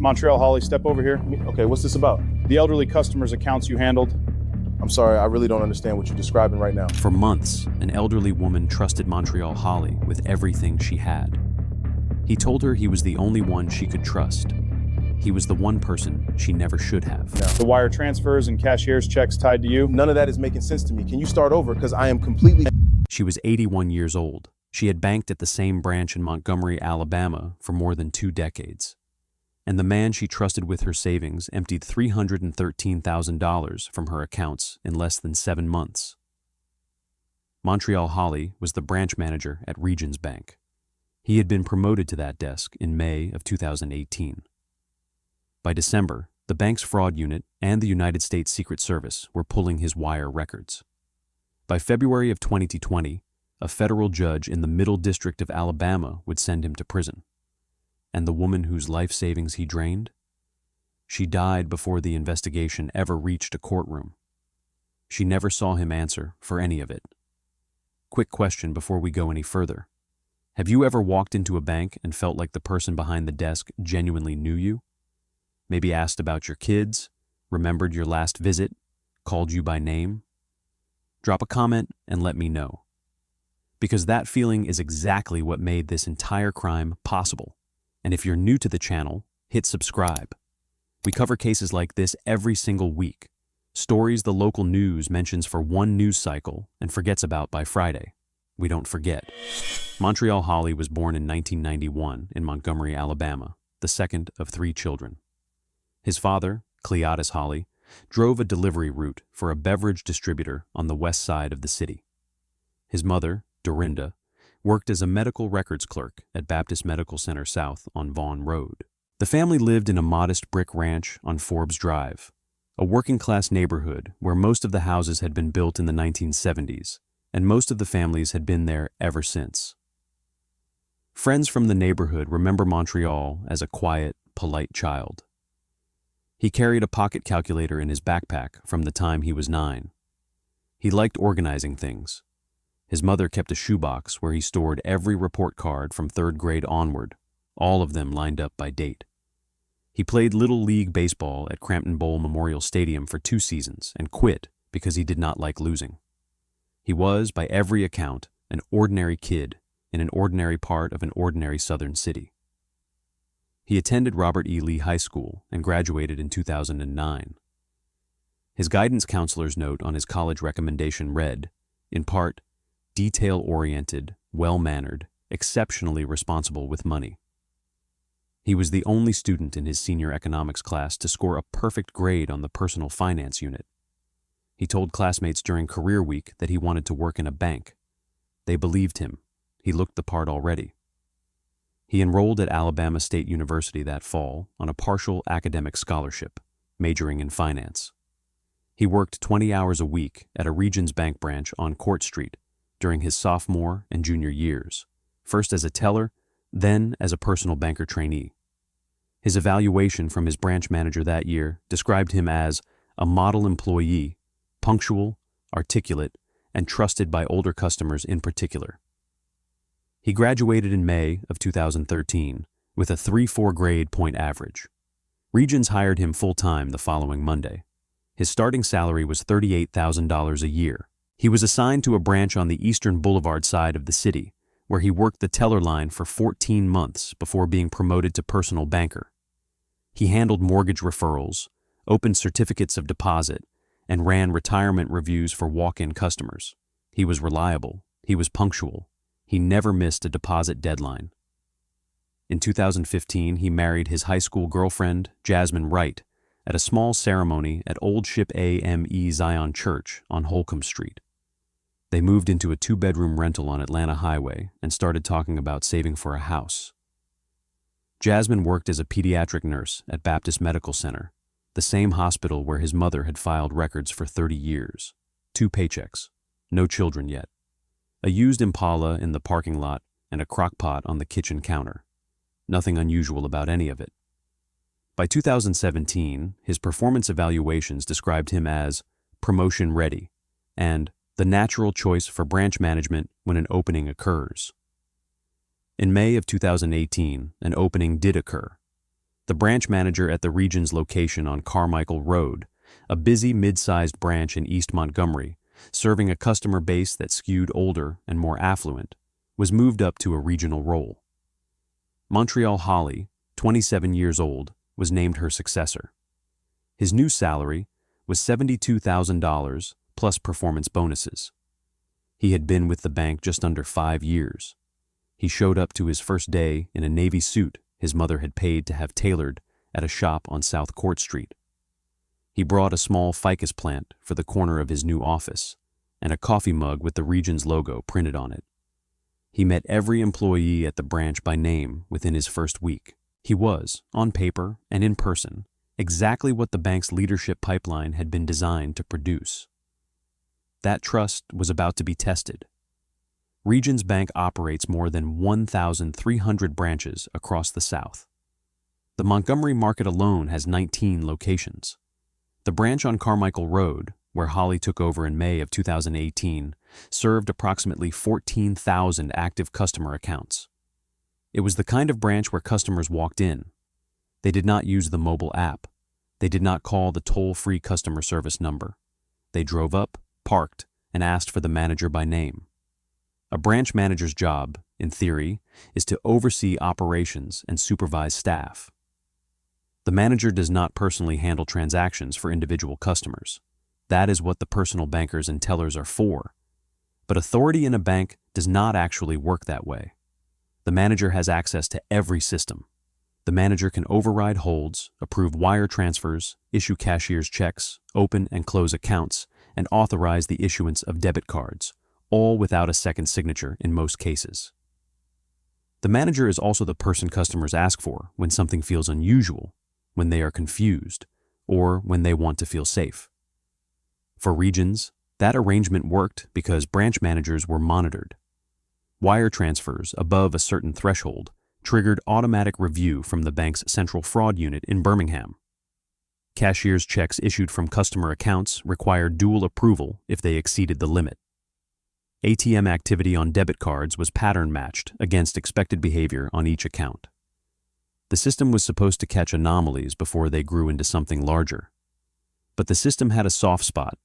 Montreal Holley, step over here. Okay, what's this about? The elderly customers' accounts you handled. I'm sorry, I really don't understand what you're describing right now. For months, an elderly woman trusted Montreal Holley with everything she had. He told her he was the only one she could trust. He was the one person she never should have. No. The wire transfers and cashier's checks tied to you. None of that is making sense to me. Can you start over? Because I am completely... She was 81 years old. She had banked at the same branch in Montgomery, Alabama for more than 2 decades. And the man she trusted with her savings emptied $313,000 from her accounts in less than 7 months. Montreal Holley was the branch manager at Regions Bank. He had been promoted to that desk in May of 2018. By December, the bank's fraud unit and the United States Secret Service were pulling his wire records. By February of 2020, a federal judge in the Middle District of Alabama would send him to prison. And the woman whose life savings he drained? She died before the investigation ever reached a courtroom. She never saw him answer for any of it. Quick question before we go any further. Have you ever walked into a bank and felt like the person behind the desk genuinely knew you? Maybe asked about your kids, remembered your last visit, called you by name? Drop a comment and let me know. Because that feeling is exactly what made this entire crime possible. And if you're new to the channel, hit subscribe. We cover cases like this every single week. Stories the local news mentions for one news cycle and forgets about by Friday. We don't forget. Montreal Holley was born in 1991 in Montgomery, Alabama, the second of 3 children. His father, Cleotis Holley, drove a delivery route for a beverage distributor on the west side of the city. His mother, Dorinda, worked as a medical records clerk at Baptist Medical Center South on Vaughan Road. The family lived in a modest brick ranch on Forbes Drive, a working-class neighborhood where most of the houses had been built in the 1970s, and most of the families had been there ever since. Friends from the neighborhood remember Montreal as a quiet, polite child. He carried a pocket calculator in his backpack from the time he was 9. He liked organizing things. His mother kept a shoebox where he stored every report card from 3rd grade onward, all of them lined up by date. He played Little League baseball at Crampton Bowl Memorial Stadium for 2 seasons and quit because he did not like losing. He was, by every account, an ordinary kid in an ordinary part of an ordinary southern city. He attended Robert E. Lee High School and graduated in 2009. His guidance counselor's note on his college recommendation read, in part, detail-oriented, well-mannered, exceptionally responsible with money. He was the only student in his senior economics class to score a perfect grade on the personal finance unit. He told classmates during career week that he wanted to work in a bank. They believed him. He looked the part already. He enrolled at Alabama State University that fall on a partial academic scholarship, majoring in finance. He worked 20 hours a week at a Regions Bank branch on Court Street during his sophomore and junior years, first as a teller, then as a personal banker trainee. His evaluation from his branch manager that year described him as a model employee, punctual, articulate, and trusted by older customers in particular. He graduated in May of 2013 with a 3.4 grade point average. Regions hired him full-time the following Monday. His starting salary was $38,000 a year. He was assigned to a branch on the Eastern Boulevard side of the city, where he worked the teller line for 14 months before being promoted to personal banker. He handled mortgage referrals, opened certificates of deposit, and ran retirement reviews for walk-in customers. He was reliable. He was punctual. He never missed a deposit deadline. In 2015, he married his high school girlfriend, Jasmine Wright, at a small ceremony at Old Ship AME Zion Church on Holcomb Street. They moved into a 2-bedroom rental on Atlanta Highway and started talking about saving for a house. Jasmine worked as a pediatric nurse at Baptist Medical Center, the same hospital where his mother had filed records for 30 years. 2 paychecks, no children yet. A used Impala in the parking lot and a crock pot on the kitchen counter. Nothing unusual about any of it. By 2017, his performance evaluations described him as promotion ready and the natural choice for branch management when an opening occurs. In May of 2018, an opening did occur. the branch manager at the Regions location on Carmichael Road, a busy mid-sized branch in East Montgomery, serving a customer base that skewed older and more affluent, was moved up to a regional role. Montreal Holley, 27 years old, was named her successor. His new salary was $72,000 plus performance bonuses. He had been with the bank just under 5 years. He showed up to his first day in a navy suit his mother had paid to have tailored at a shop on South Court Street. He brought a small ficus plant for the corner of his new office and a coffee mug with the Regions logo printed on it. He met every employee at the branch by name within his first week. He was, on paper and in person, exactly what the bank's leadership pipeline had been designed to produce. That trust was about to be tested. Regions Bank operates more than 1,300 branches across the South. The Montgomery market alone has 19 locations. The branch on Carmichael Road, where Holley took over in May of 2018, served approximately 14,000 active customer accounts. It was the kind of branch where customers walked in. They did not use the mobile app. They did not call the toll-free customer service number. They drove up, parked, and asked for the manager by name. A branch manager's job, in theory, is to oversee operations and supervise staff. The manager does not personally handle transactions for individual customers. That is what the personal bankers and tellers are for. But authority in a bank does not actually work that way. The manager has access to every system. The manager can override holds, approve wire transfers, issue cashier's checks, open and close accounts, and authorize the issuance of debit cards, all without a second signature in most cases. The manager is also the person customers ask for when something feels unusual, when they are confused, or when they want to feel safe. For Regions, that arrangement worked because branch managers were monitored. Wire transfers above a certain threshold triggered automatic review from the bank's central fraud unit in Birmingham. Cashier's checks issued from customer accounts required dual approval if they exceeded the limit. ATM activity on debit cards was pattern matched against expected behavior on each account. The system was supposed to catch anomalies before they grew into something larger. But the system had a soft spot,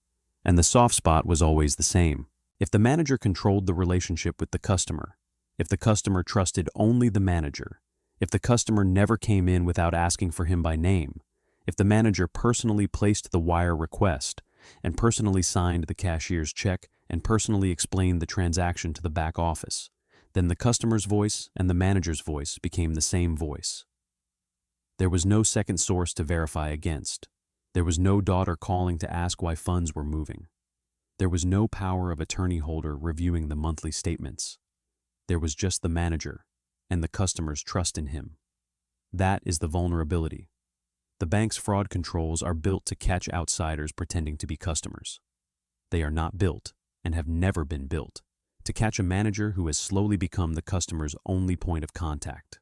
and the soft spot was always the same. If the manager controlled the relationship with the customer, if the customer trusted only the manager, if the customer never came in without asking for him by name, if the manager personally placed the wire request and personally signed the cashier's check and personally explained the transaction to the back office, then the customer's voice and the manager's voice became the same voice. There was no second source to verify against. There was no daughter calling to ask why funds were moving. There was no power of attorney holder reviewing the monthly statements. There was just the manager and the customer's trust in him. That is the vulnerability. The bank's fraud controls are built to catch outsiders pretending to be customers. They are not built, and have never been built, to catch a manager who has slowly become the customer's only point of contact.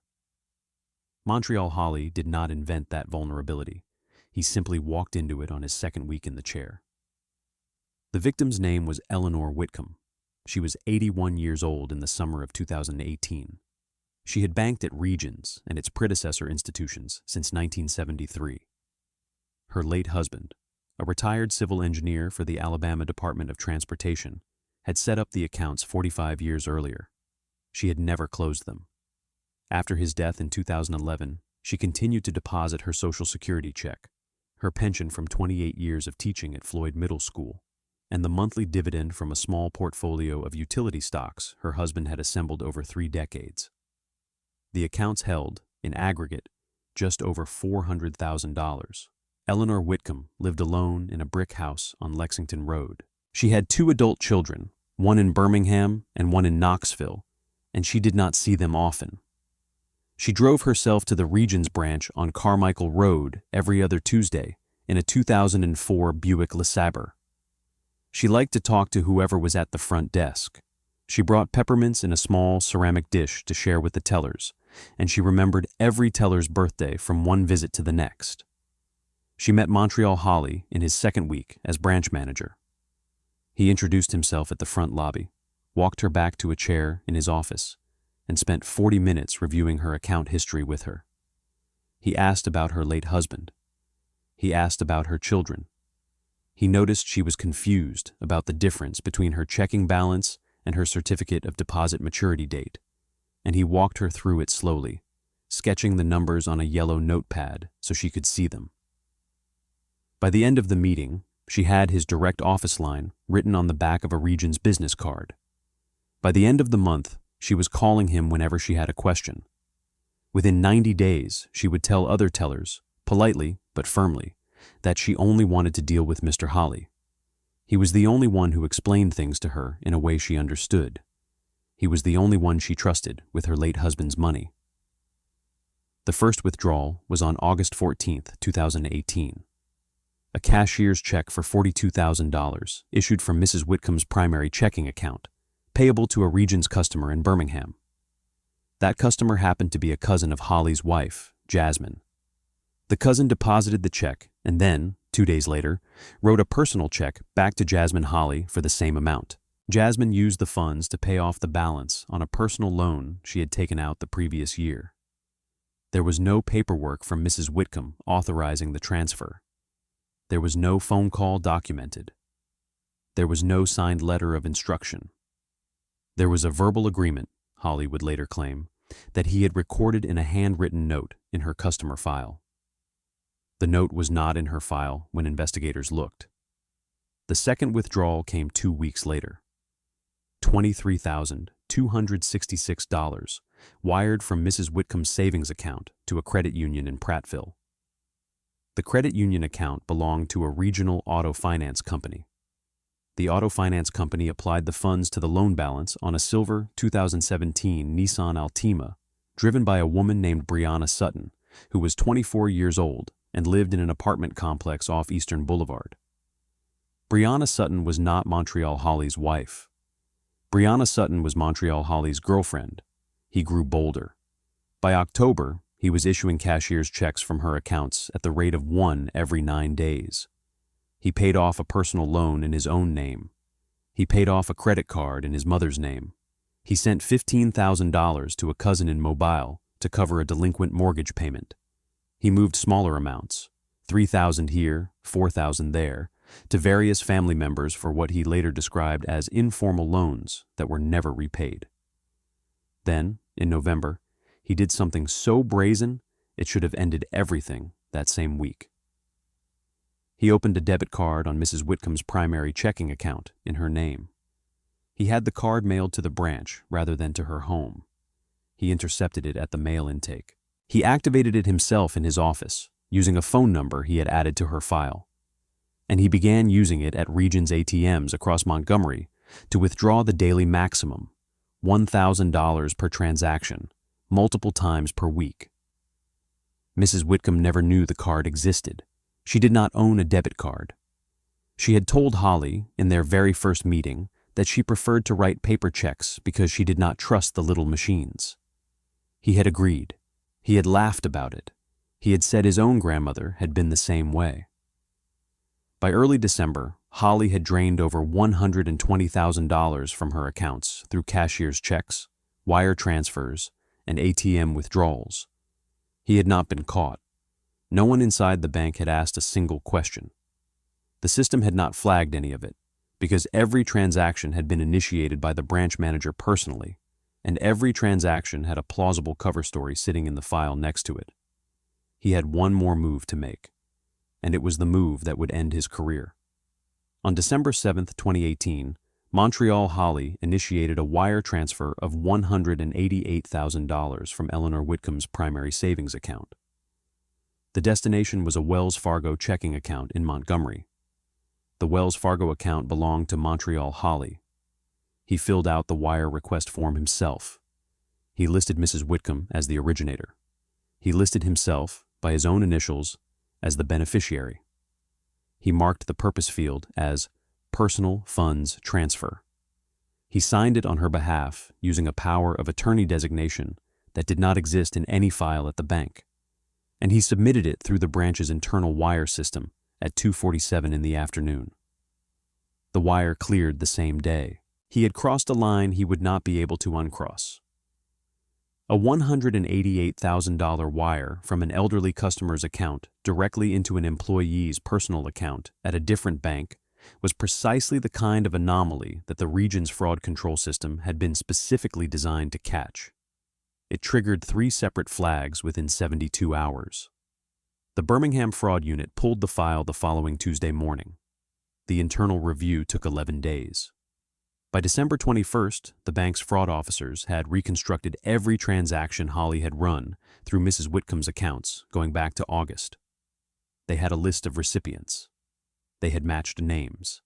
Montreal Holley did not invent that vulnerability. He simply walked into it on his second week in the chair. The victim's name was Eleanor Whitcomb. She was 81 years old in the summer of 2018. She had banked at Regions and its predecessor institutions since 1973. Her late husband, a retired civil engineer for the Alabama Department of Transportation, had set up the accounts 45 years earlier. She had never closed them. After his death in 2011, she continued to deposit her Social Security check, her pension from 28 years of teaching at Floyd Middle School, and the monthly dividend from a small portfolio of utility stocks her husband had assembled over 3 decades. The accounts held, in aggregate, just over $400,000. Eleanor Whitcomb lived alone in a brick house on Lexington Road. She had 2 adult children, one in Birmingham and one in Knoxville, and she did not see them often. She drove herself to the Regions branch on Carmichael Road every other Tuesday in a 2004 Buick LeSabre. She liked to talk to whoever was at the front desk. She brought peppermints in a small ceramic dish to share with the tellers, and she remembered every teller's birthday from one visit to the next. She met Montreal Holley in his second week as branch manager. He introduced himself at the front lobby, walked her back to a chair in his office, and spent 40 minutes reviewing her account history with her. He asked about her late husband. He asked about her children. He noticed she was confused about the difference between her checking balance and her certificate of deposit maturity date, and he walked her through it slowly, sketching the numbers on a yellow notepad so she could see them. By the end of the meeting, she had his direct office line written on the back of a Regions business card. By the end of the month, she was calling him whenever she had a question. Within 90 days, she would tell other tellers, politely but firmly, that she only wanted to deal with Mr. Holley. He was the only one who explained things to her in a way she understood. He was the only one she trusted with her late husband's money. The first withdrawal was on August 14, 2018. A cashier's check for $42,000 issued from Mrs. Whitcomb's primary checking account, payable to a Regions customer in Birmingham. That customer happened to be a cousin of Holley's wife, Jasmine. The cousin deposited the check and then, 2 days later, wrote a personal check back to Jasmine Holley for the same amount. Jasmine used the funds to pay off the balance on a personal loan she had taken out the previous year. There was no paperwork from Mrs. Whitcomb authorizing the transfer. There was no phone call documented. There was no signed letter of instruction. There was a verbal agreement, Holley would later claim, that he had recorded in a handwritten note in her customer file. The note was not in her file when investigators looked. The second withdrawal came 2 weeks later. $23,266 wired from Mrs. Whitcomb's savings account to a credit union in Prattville. The credit union account belonged to a regional auto finance company. The auto finance company applied the funds to the loan balance on a silver 2017 Nissan Altima, driven by a woman named Brianna Sutton, who was 24 years old and lived in an apartment complex off Eastern Boulevard. Brianna Sutton was not Montreal Holley's wife. Brianna Sutton was Montreal Holley's girlfriend. He grew bolder. By October, he was issuing cashier's checks from her accounts at the rate of 1 every 9 days. He paid off a personal loan in his own name. He paid off a credit card in his mother's name. He sent $15,000 to a cousin in Mobile to cover a delinquent mortgage payment. He moved smaller amounts, $3,000 here, $4,000 there, to various family members for what he later described as informal loans that were never repaid. Then, in November, he did something so brazen it should have ended everything that same week. He opened a debit card on Mrs. Whitcomb's primary checking account in her name. He had the card mailed to the branch rather than to her home. He intercepted it at the mail intake. He activated it himself in his office, using a phone number he had added to her file. And he began using it at Regions ATMs across Montgomery to withdraw the daily maximum, $1,000 per transaction, multiple times per week. Mrs. Whitcomb never knew the card existed. She did not own a debit card. She had told Holley in their very first meeting that she preferred to write paper checks because she did not trust the little machines. He had agreed. He had laughed about it. He had said his own grandmother had been the same way. By early December, Holley had drained over $120,000 from her accounts through cashier's checks, wire transfers, and ATM withdrawals. He had not been caught. No one inside the bank had asked a single question. The system had not flagged any of it, because every transaction had been initiated by the branch manager personally, and every transaction had a plausible cover story sitting in the file next to it. He had one more move to make, and it was the move that would end his career. On December 7, 2018, Montreal Holley initiated a wire transfer of $188,000 from Eleanor Whitcomb's primary savings account. The destination was a Wells Fargo checking account in Montgomery. The Wells Fargo account belonged to Montreal Holley. He filled out the wire request form himself. He listed Mrs. Whitcomb as the originator. He listed himself, by his own initials, as the beneficiary. He marked the purpose field as Personal Funds Transfer. He signed it on her behalf using a power of attorney designation that did not exist in any file at the bank, and he submitted it through the branch's internal wire system at 2:47 in the afternoon. The wire cleared the same day. He had crossed a line he would not be able to uncross. A $188,000 wire from an elderly customer's account directly into an employee's personal account at a different bank was precisely the kind of anomaly that the region's fraud control system had been specifically designed to catch. It triggered 3 separate flags within 72 hours. The Birmingham Fraud Unit pulled the file the following Tuesday morning. The internal review took 11 days. By December 21st, the bank's fraud officers had reconstructed every transaction Holley had run through Mrs. Whitcomb's accounts going back to August. They had a list of recipients. They had matched names.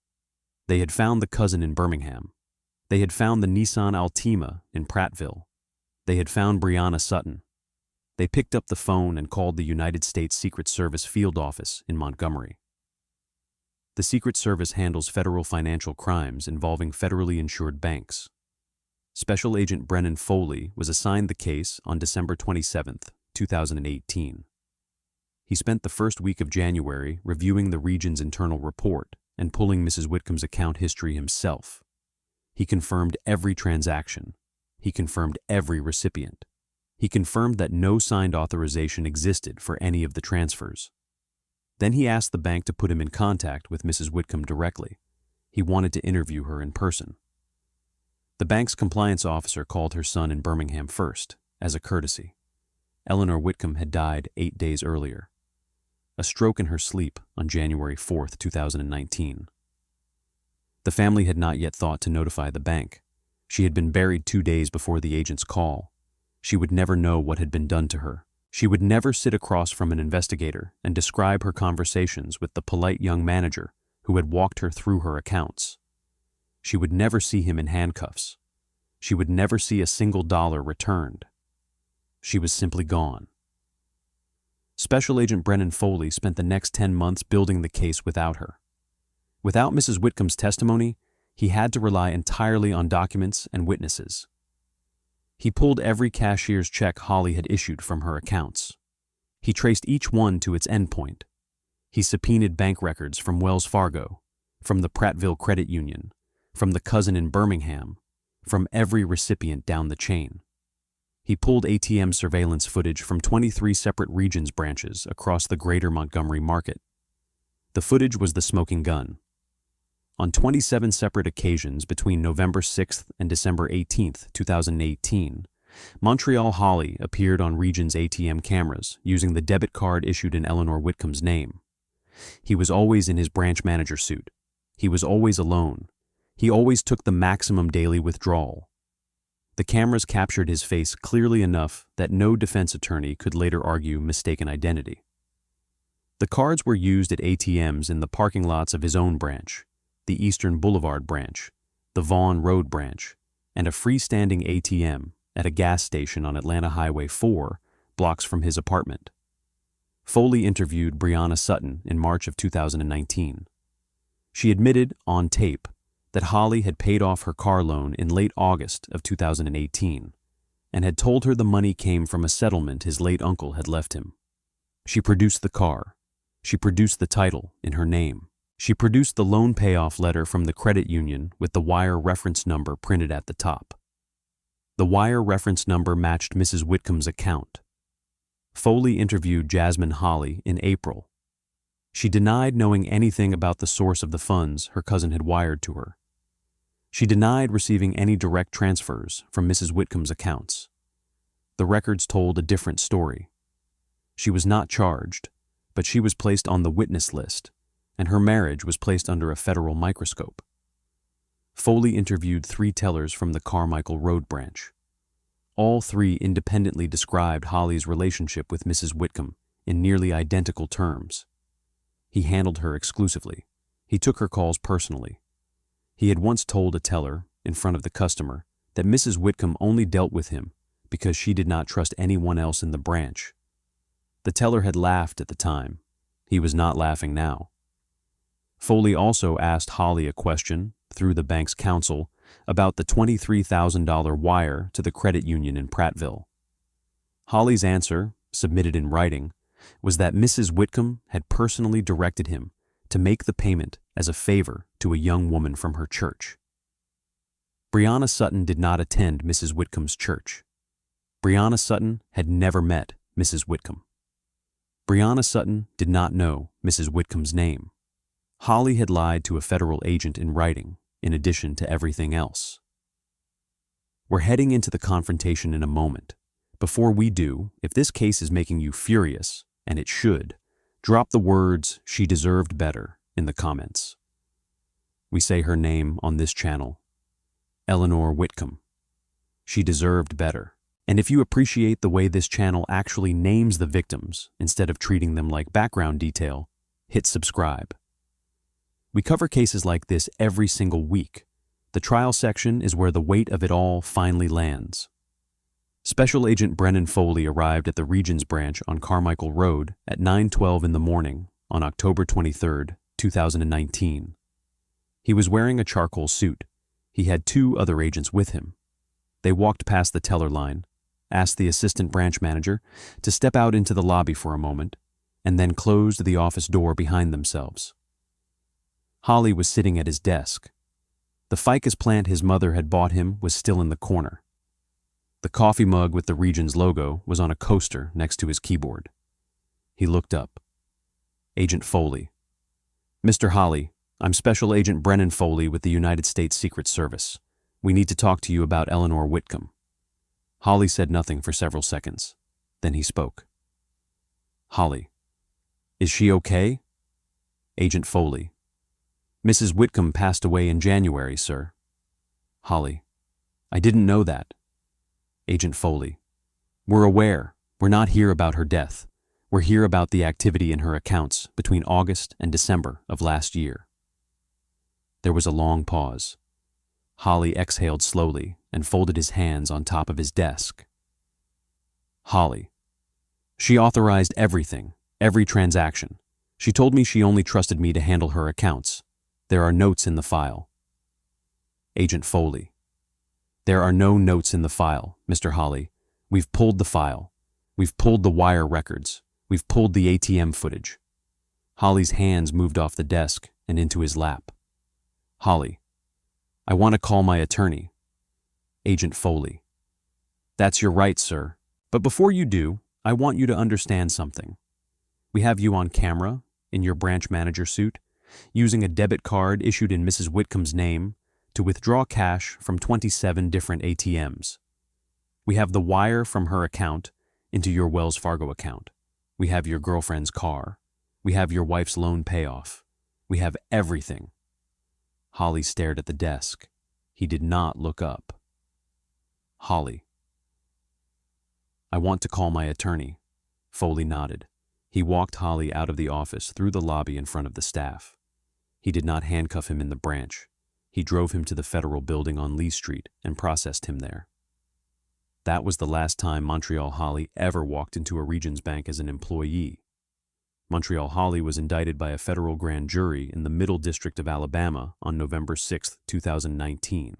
They had found the cousin in Birmingham. They had found the Nissan Altima in Prattville. They had found Brianna Sutton. They picked up the phone and called the United States Secret Service field office in Montgomery. The Secret Service handles federal financial crimes involving federally insured banks. Special Agent Brennan Foley was assigned the case on December 27, 2018. He spent the first week of January reviewing the region's internal report and pulling Mrs. Whitcomb's account history himself. He confirmed every transaction. He confirmed every recipient. He confirmed that no signed authorization existed for any of the transfers. Then he asked the bank to put him in contact with Mrs. Whitcomb directly. He wanted to interview her in person. The bank's compliance officer called her son in Birmingham first, as a courtesy. Eleanor Whitcomb had died 8 days earlier. A stroke in her sleep on January 4, 2019. The family had not yet thought to notify the bank. She had been buried 2 days before the agent's call. She would never know what had been done to her. She would never sit across from an investigator and describe her conversations with the polite young manager who had walked her through her accounts. She would never see him in handcuffs. She would never see a single dollar returned. She was simply gone. Special Agent Brennan Foley spent the next 10 months building the case without her. Without Mrs. Whitcomb's testimony, he had to rely entirely on documents and witnesses. He pulled every cashier's check Holley had issued from her accounts. He traced each one to its endpoint. He subpoenaed bank records from Wells Fargo, from the Prattville Credit Union, from the cousin in Birmingham, from every recipient down the chain. He pulled ATM surveillance footage from 23 separate Regions branches across the greater Montgomery market. The footage was the smoking gun. On 27 separate occasions between November 6th and December 18th, 2018, Montreal Holley appeared on Regions ATM cameras using the debit card issued in Eleanor Whitcomb's name. He was always in his branch manager suit. He was always alone. He always took the maximum daily withdrawal. The cameras captured his face clearly enough that no defense attorney could later argue mistaken identity. The cards were used at ATMs in the parking lots of his own branch, the Eastern Boulevard branch, the Vaughan Road branch, and a freestanding ATM at a gas station on Atlanta Highway 4, blocks from his apartment. Foley interviewed Brianna Sutton in March of 2019. She admitted, on tape, that Holley had paid off her car loan in late August of 2018 and had told her the money came from a settlement his late uncle had left him. She produced the car. She produced the title in her name. She produced the loan payoff letter from the credit union with the wire reference number printed at the top. The wire reference number matched Mrs. Whitcomb's account. Foley interviewed Jasmine Holley in April. She denied knowing anything about the source of the funds her cousin had wired to her. She denied receiving any direct transfers from Mrs. Whitcomb's accounts. The records told a different story. She was not charged, but she was placed on the witness list, and her marriage was placed under a federal microscope. Foley interviewed 3 tellers from the Carmichael Road branch. All 3 independently described Holley's relationship with Mrs. Whitcomb in nearly identical terms. He handled her exclusively. He took her calls personally. He had once told a teller, in front of the customer, that Mrs. Whitcomb only dealt with him because she did not trust anyone else in the branch. The teller had laughed at the time. He was not laughing now. Foley also asked Holley a question, through the bank's counsel, about the $23,000 wire to the credit union in Prattville. Holley's answer, submitted in writing, was that Mrs. Whitcomb had personally directed him to make the payment as a favor to a young woman from her church. Brianna Sutton did not attend Mrs. Whitcomb's church. Brianna Sutton had never met Mrs. Whitcomb. Brianna Sutton did not know Mrs. Whitcomb's name. Holley had lied to a federal agent in writing, in addition to everything else. We're heading into the confrontation in a moment. Before we do, if this case is making you furious, and it should, drop the words "she deserved better" in the comments. We say her name on this channel, Eleanor Whitcomb. She deserved better. And if you appreciate the way this channel actually names the victims instead of treating them like background detail, hit subscribe. We cover cases like this every single week. The trial section is where the weight of it all finally lands. Special Agent Brennan Foley arrived at the Regions Branch on Carmichael Road at 9:12 in the morning on October 23, 2019. He was wearing a charcoal suit. He had 2 other agents with him. They walked past the teller line, asked the assistant branch manager to step out into the lobby for a moment, and then closed the office door behind themselves. Holley was sitting at his desk. The ficus plant his mother had bought him was still in the corner. The coffee mug with the Regions logo was on a coaster next to his keyboard. He looked up. Agent Foley. "Mr. Holley, I'm Special Agent Brennan Foley with the United States Secret Service. We need to talk to you about Eleanor Whitcomb." Holley said nothing for several seconds. Then he spoke. "Holley, is she okay?" Agent Foley. "Mrs. Whitcomb passed away in January, sir." Holley. "I didn't know that." Agent Foley. "We're aware. We're not here about her death. We're here about the activity in her accounts between August and December of last year." There was a long pause. Holley exhaled slowly and folded his hands on top of his desk. Holley. "She authorized everything, every transaction. She told me she only trusted me to handle her accounts. There are notes in the file." Agent Foley. "There are no notes in the file, Mr. Holley. We've pulled the file. We've pulled the wire records. We've pulled the ATM footage." Holley's hands moved off the desk and into his lap. Holley. "I want to call my attorney." Agent Foley. "That's your right, sir. But before you do, I want you to understand something. We have you on camera, in your branch manager suit, using a debit card issued in Mrs. Whitcomb's name to withdraw cash from 27 different ATMs. We have the wire from her account into your Wells Fargo account. We have your girlfriend's car. We have your wife's loan payoff. We have everything." Holley stared at the desk. He did not look up. Holley. "I want to call my attorney." Foley nodded. He walked Holley out of the office through the lobby in front of the staff. He did not handcuff him in the branch. He drove him to the federal building on Lee Street and processed him there. That was the last time Montreal Holley ever walked into a Regions Bank as an employee. Montreal Holley was indicted by a federal grand jury in the Middle District of Alabama on November 6, 2019.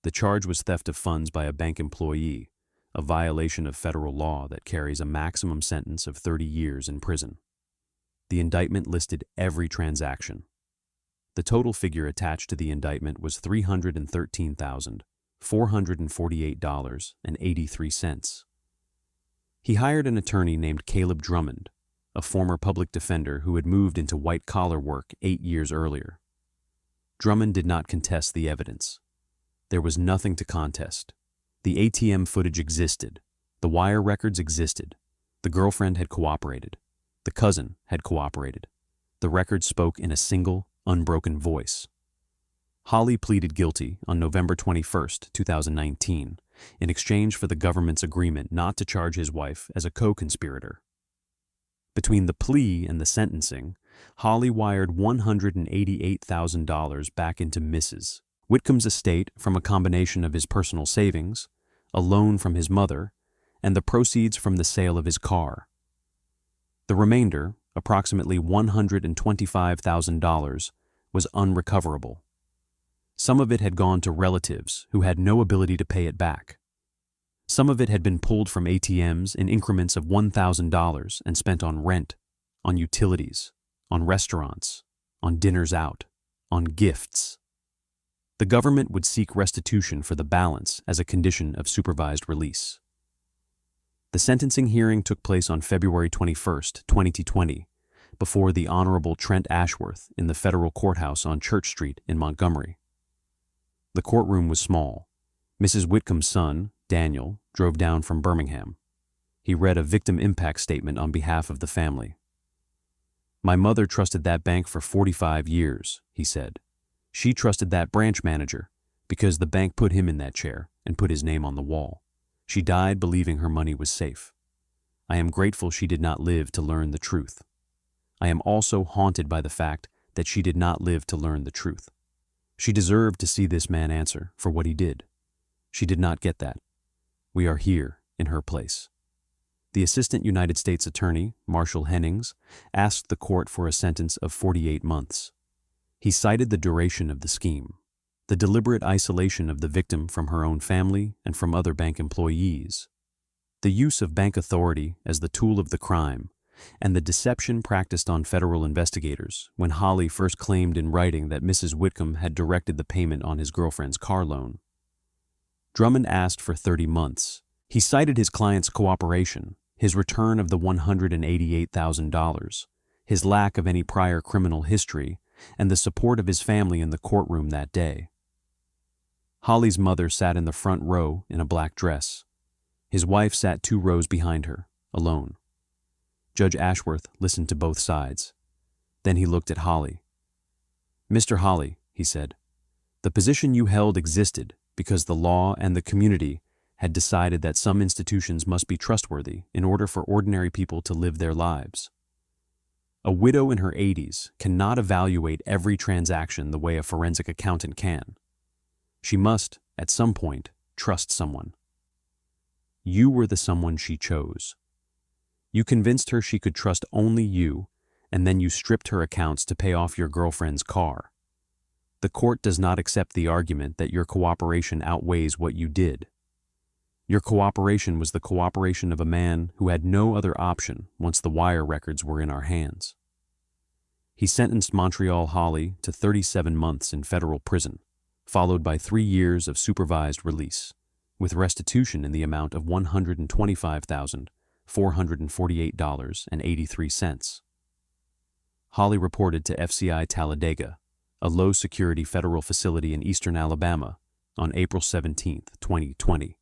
The charge was theft of funds by a bank employee, a violation of federal law that carries a maximum sentence of 30 years in prison. The indictment listed every transaction. The total figure attached to the indictment was $313,448.83. He hired an attorney named Caleb Drummond, a former public defender who had moved into white-collar work 8 years earlier. Drummond did not contest the evidence. There was nothing to contest. The ATM footage existed. The wire records existed. The girlfriend had cooperated. The cousin had cooperated. The records spoke in a single, unbroken voice. Holley pleaded guilty on November 21, 2019, in exchange for the government's agreement not to charge his wife as a co-conspirator. Between the plea and the sentencing, Holley wired $188,000 back into Mrs. Whitcomb's estate from a combination of his personal savings, a loan from his mother, and the proceeds from the sale of his car. The remainder, approximately $125,000, was unrecoverable. Some of it had gone to relatives who had no ability to pay it back. Some of it had been pulled from ATMs in increments of $1,000 and spent on rent, on utilities, on restaurants, on dinners out, on gifts. The government would seek restitution for the balance as a condition of supervised release. The sentencing hearing took place on February 21, 2020, before the Honorable Trent Ashworth in the federal courthouse on Church Street in Montgomery. The courtroom was small. Mrs. Whitcomb's son, Daniel, drove down from Birmingham. He read a victim impact statement on behalf of the family. "My mother trusted that bank for 45 years, he said. She trusted that branch manager because the bank put him in that chair and put his name on the wall. She died believing her money was safe. I am grateful she did not live to learn the truth. I am also haunted by the fact that she did not live to learn the truth. She deserved to see this man answer for what he did. She did not get that. We are here in her place." The Assistant United States Attorney, Marshall Hennings, asked the court for a sentence of 48 months. He cited the duration of the scheme, the deliberate isolation of the victim from her own family and from other bank employees, the use of bank authority as the tool of the crime, and the deception practiced on federal investigators when Holley first claimed in writing that Mrs. Whitcomb had directed the payment on his girlfriend's car loan. Drummond asked for 30 months. He cited his client's cooperation, his return of the $188,000, his lack of any prior criminal history, and the support of his family in the courtroom that day. Holley's mother sat in the front row in a black dress. His wife sat 2 rows behind her, alone. Judge Ashworth listened to both sides. Then he looked at Holley. "Mr. Holley," he said, "the position you held existed because the law and the community had decided that some institutions must be trustworthy in order for ordinary people to live their lives. A widow in her 80s cannot evaluate every transaction the way a forensic accountant can. She must, at some point, trust someone. You were the someone she chose. You convinced her she could trust only you, and then you stripped her accounts to pay off your girlfriend's car. The court does not accept the argument that your cooperation outweighs what you did. Your cooperation was the cooperation of a man who had no other option once the wire records were in our hands." He sentenced Montreal Holley to 37 months in federal prison, followed by 3 years of supervised release, with restitution in the amount of $125,448.83. Holley reported to FCI Talladega, a low-security federal facility in eastern Alabama, on April 17, 2020.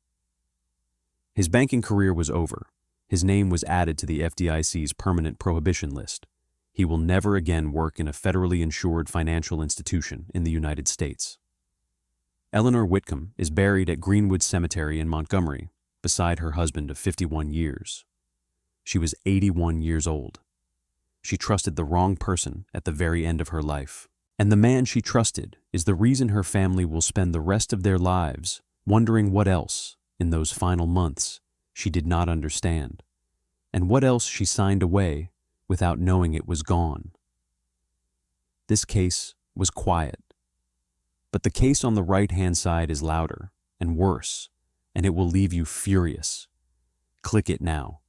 His banking career was over. His name was added to the FDIC's permanent prohibition list. He will never again work in a federally insured financial institution in the United States. Eleanor Whitcomb is buried at Greenwood Cemetery in Montgomery, beside her husband of 51 years. She was 81 years old. She trusted the wrong person at the very end of her life. And the man she trusted is the reason her family will spend the rest of their lives wondering what else, in those final months, she did not understand, and what else she signed away without knowing it was gone. This case was quiet, but the case on the right-hand side is louder and worse, and it will leave you furious. Click it now.